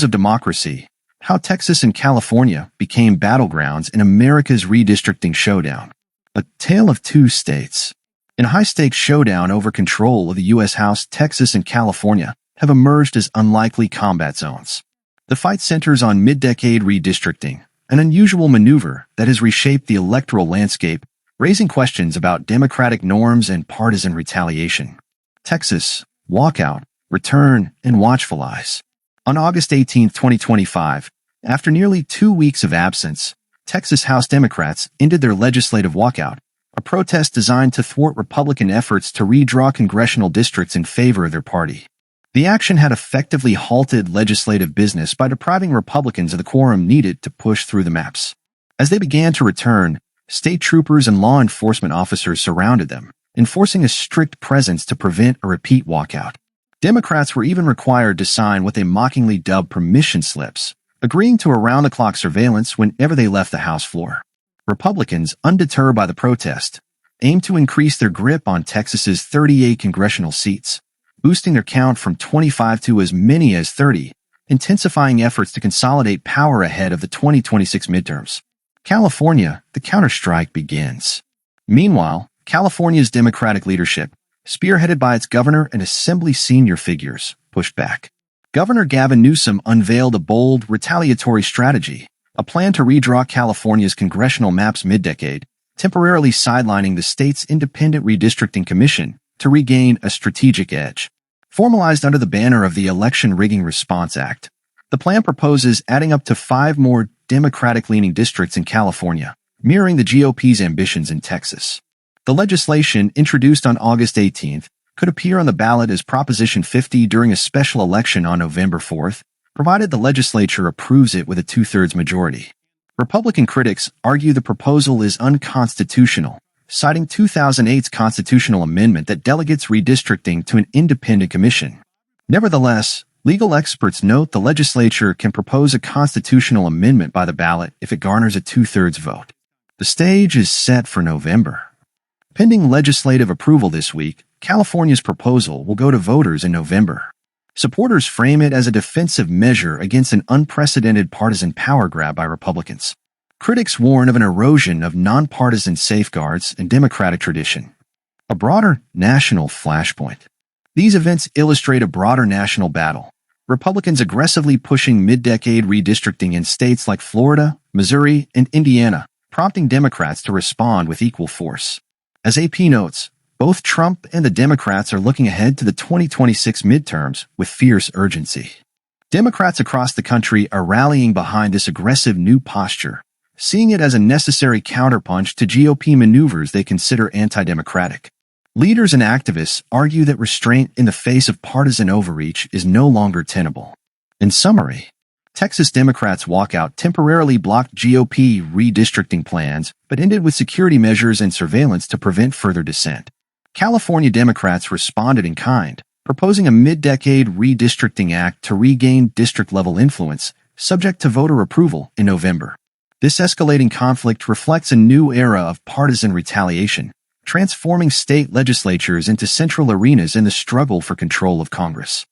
of democracy, how Texas and California became battlegrounds in America's redistricting showdown. A tale of two states. In a high-stakes showdown over control of the U.S. House, Texas and California have emerged as unlikely combat zones. The fight centers on mid-decade redistricting, an unusual maneuver that has reshaped the electoral landscape, raising questions about democratic norms and partisan retaliation. Texas, walkout, return, and watchful eyes. On August 18, 2025, after nearly 2 weeks of absence, Texas House Democrats ended their legislative walkout, a protest designed to thwart Republican efforts to redraw congressional districts in favor of their party. The action had effectively halted legislative business by depriving Republicans of the quorum needed to push through the maps. As they began to return, state troopers and law enforcement officers surrounded them, enforcing a strict presence to prevent a repeat walkout. Democrats were even required to sign what they mockingly dubbed permission slips, agreeing to around-the-clock surveillance whenever they left the House floor. Republicans, undeterred by the protest, aimed to increase their grip on Texas's 38 congressional seats, boosting their count from 25 to as many as 30, intensifying efforts to consolidate power ahead of the 2026 midterms. California, the counterstrike begins. Meanwhile, California's Democratic leadership, spearheaded by its governor and assembly senior figures, pushed back. Governor Gavin Newsom unveiled a bold, retaliatory strategy, a plan to redraw California's congressional maps mid-decade, temporarily sidelining the state's independent redistricting commission to regain a strategic edge. Formalized under the banner of the Election Rigging Response Act, the plan proposes adding up to 5 more Democratic-leaning districts in California, mirroring the GOP's ambitions in Texas. The legislation, introduced on August 18th, could appear on the ballot as Proposition 50 during a special election on November 4th, provided the legislature approves it with a 2/3 majority. Republican critics argue the proposal is unconstitutional, citing 2008's constitutional amendment that delegates redistricting to an independent commission. Nevertheless, legal experts note the legislature can propose a constitutional amendment by the ballot if it garners a 2/3 vote. The stage is set for November. Pending legislative approval this week, California's proposal will go to voters in November. Supporters frame it as a defensive measure against an unprecedented partisan power grab by Republicans. Critics warn of an erosion of nonpartisan safeguards and democratic tradition. A broader national flashpoint. These events illustrate a broader national battle. Republicans aggressively pushing mid-decade redistricting in states like Florida, Missouri, and Indiana, prompting Democrats to respond with equal force. As AP notes, both Trump and the Democrats are looking ahead to the 2026 midterms with fierce urgency. Democrats across the country are rallying behind this aggressive new posture, seeing it as a necessary counterpunch to GOP maneuvers they consider anti-democratic. Leaders and activists argue that restraint in the face of partisan overreach is no longer tenable. In summary, Texas Democrats' walkout temporarily blocked GOP redistricting plans, but ended with security measures and surveillance to prevent further dissent. California Democrats responded in kind, proposing a mid-decade redistricting act to regain district-level influence, subject to voter approval in November. This escalating conflict reflects a new era of partisan retaliation, transforming state legislatures into central arenas in the struggle for control of Congress.